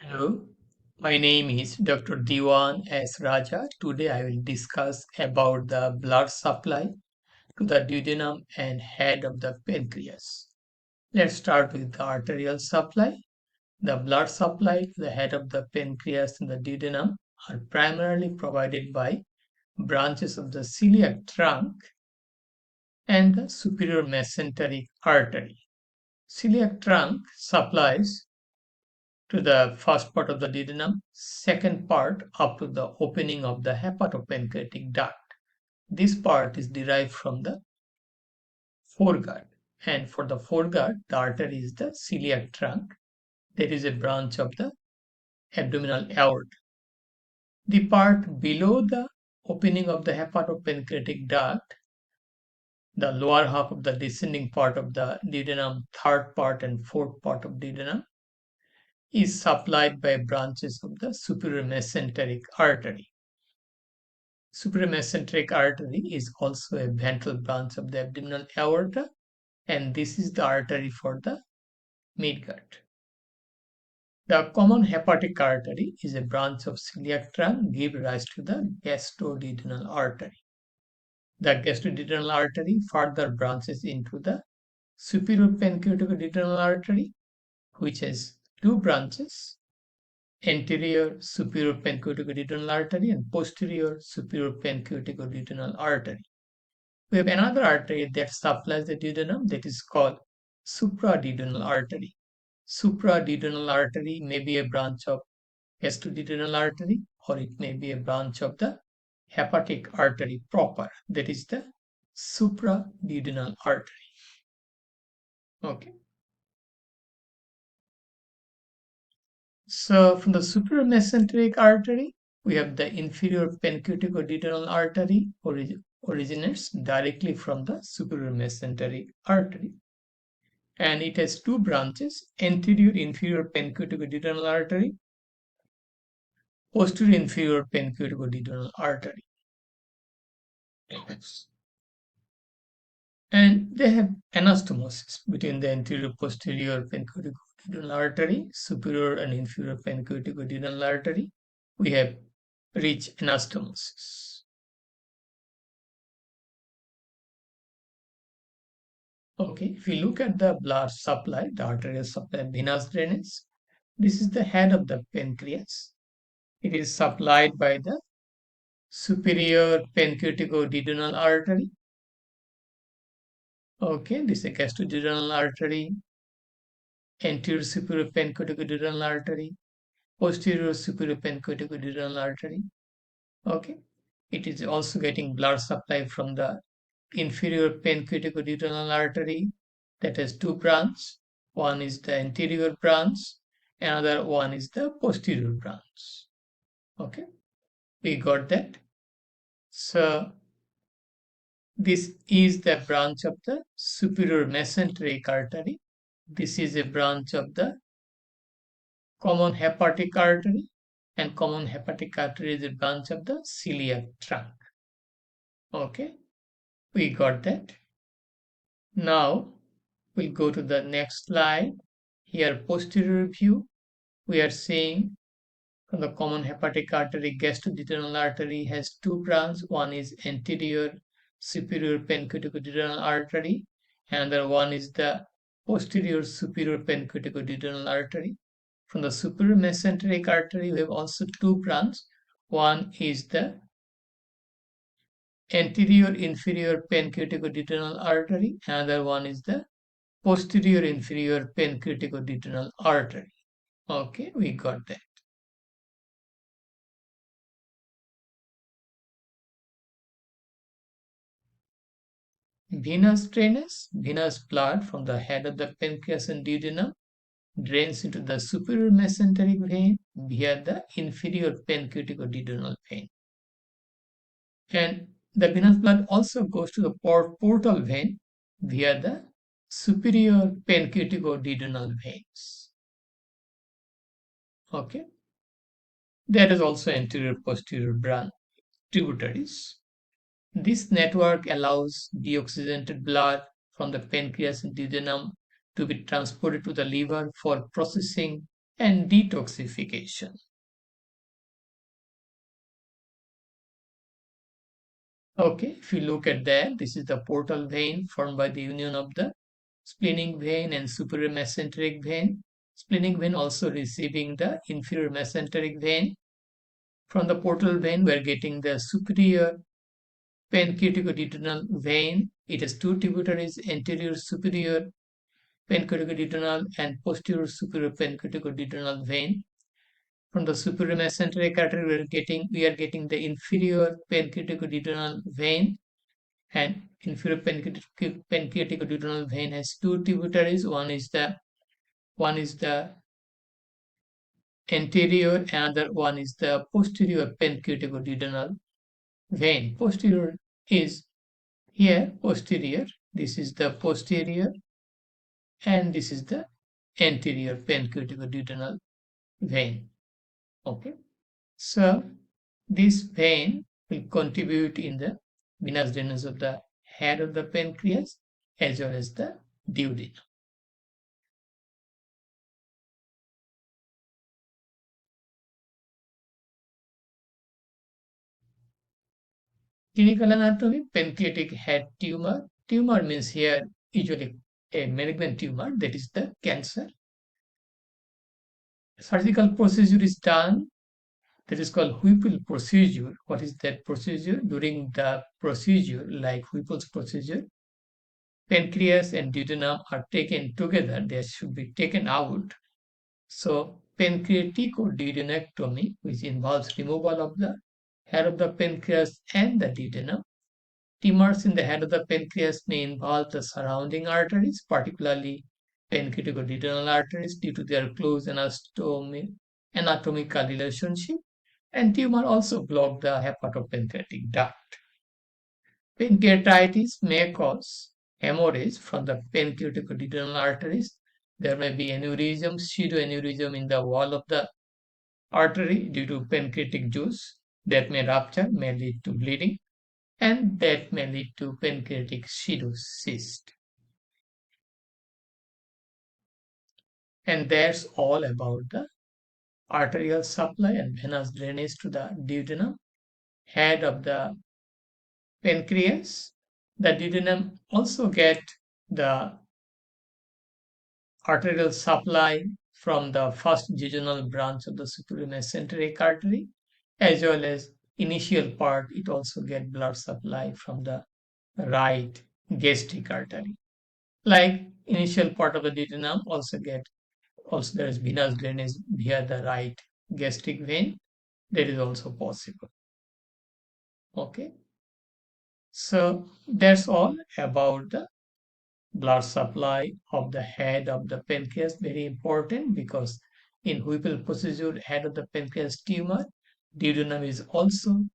Hello, my name is Dr. Dewan S. Raja. Today I will discuss about the blood supply to the duodenum and head of the pancreas. Let's start with the arterial supply. The blood supply to the head of the pancreas and the duodenum are primarily provided by branches of the celiac trunk and the superior mesenteric artery. Celiac trunk supplies to the first part of the duodenum, second part up to the opening of the hepatopancreatic duct. This part is derived from the foregut, and for the foregut, the artery is the celiac trunk. There is a branch of the abdominal aorta. The part below the opening of the hepatopancreatic duct, the lower half of the descending part of the duodenum, third part and fourth part of duodenum, is supplied by branches of the superior mesenteric artery. Superior mesenteric artery is also a ventral branch of the abdominal aorta, and this is the artery for the midgut. The common hepatic artery is a branch of celiac trunk, give rise to the gastroduodenal artery. The gastroduodenal artery further branches into the superior pancreaticoduodenal artery, which has two branches: anterior superior pancreaticoduodenal artery and posterior superior pancreaticoduodenal artery. We have another artery that supplies the duodenum, that is called supraduodenal artery. Supraduodenal artery may be a branch of gastroduodenal artery, or it may be a branch of the hepatic artery proper, that is the supraduodenal artery. Okay. So from the superior mesenteric artery, we have the inferior pancreaticoduodenal artery originates directly from the superior mesenteric artery, and it has two branches: anterior inferior pancreaticoduodenal artery, posterior inferior pancreaticoduodenal artery. And they have anastomosis between the anterior posterior pancreaticoduodenal artery, superior and inferior pancreaticoduodenal artery. We have rich anastomosis. Okay, if we look at the blood supply, the arterial supply, venous drainage, this is the head of the pancreas. It is supplied by the superior pancreaticoduodenal artery. Okay, this is a gastroduodenal artery, anterior superior pancreaticoduodenal artery, posterior superior pancreaticoduodenal artery. Okay, it is also getting blood supply from the inferior pancreaticoduodenal artery that has two branches. One is the anterior branch, another one is the posterior branch. Okay, we got that. So this is the branch of the superior mesenteric artery. This is a branch of the common hepatic artery, and common hepatic artery is a branch of the celiac trunk. Okay, we got that. Now we'll go to the next slide. Here, posterior view, we are seeing from the common hepatic artery, gastroduodenal artery has two branches. One is anterior superior pancreaticoduodenal artery, and the one is the posterior superior pancreaticoduodenal artery. From the superior mesenteric artery, we have also two branches. One is the anterior inferior pancreaticoduodenal artery, another one is the posterior inferior pancreaticoduodenal artery. Okay, we got that. Venous drainage, venous blood from the head of the pancreas and duodenum drains into the superior mesenteric vein via the inferior pancreaticoduodenal vein. And the venous blood also goes to the portal vein via the superior pancreaticoduodenal veins. Okay. There is also anterior posterior branch tributaries. This network allows deoxygenated blood from the pancreas and duodenum to be transported to the liver for processing and detoxification. Okay, if you look at that, this is the portal vein formed by the union of the splenic vein and superior mesenteric vein. Splenic vein also receiving the inferior mesenteric vein. From the portal vein, we are getting the superior pancreaticoduodenal vein. It has two tributaries, anterior superior pancreaticoduodenal and posterior superior pancreaticoduodenal vein. From the superior mesenteric artery, we are getting the inferior pancreaticoduodenal vein, and inferior pancreaticoduodenal vein has two tributaries. One is the anterior, another one is the posterior pancreaticoduodenal vein. Posterior is here, posterior. This is the posterior, and this is the anterior pancreaticoduodenal vein. Okay, so this vein will contribute in the venous drainage of the head of the pancreas as well as the duodenum. Clinical anatomy, pancreatic head tumor. Tumor means here usually a malignant tumor, that is the cancer. Surgical procedure is done, that is called Whipple procedure. What is that procedure? During the procedure, like Whipple's procedure, pancreas and duodenum are taken together. They should be taken out. So pancreaticoduodenectomy, which involves removal of the head of the pancreas and the duodenum. Tumors in the head of the pancreas may involve the surrounding arteries, particularly pancreaticoduodenal arteries, due to their close anatomical relationship. And tumor also block the hepatopancreatic duct. Pancreatitis may cause hemorrhage from the pancreaticoduodenal arteries. There may be aneurysm, pseudoaneurysm in the wall of the artery due to pancreatic juice that may rupture, may lead to bleeding, and that may lead to pancreatic pseudocyst. And that's all about the arterial supply and venous drainage to the duodenum, head of the pancreas. The duodenum also get the arterial supply from the first jejunal branch of the superior mesenteric artery, as well as initial part, it also get blood supply from the right gastric artery. Like initial part of the duodenum also there is venous drainage via the right gastric vein. That is also possible. Okay, so that's all about the blood supply of the head of the pancreas. Very important, because in Whipple procedure, head of the pancreas tumor, duodenum is also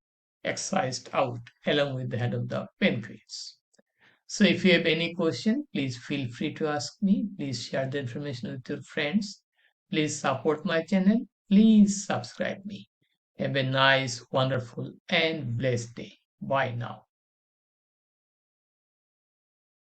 excised out along with the head of the pancreas. So if you have any question, please feel free to ask me. Please share the information with your friends. Please support my channel. Please subscribe me. Have a nice, wonderful, and blessed day. Bye now.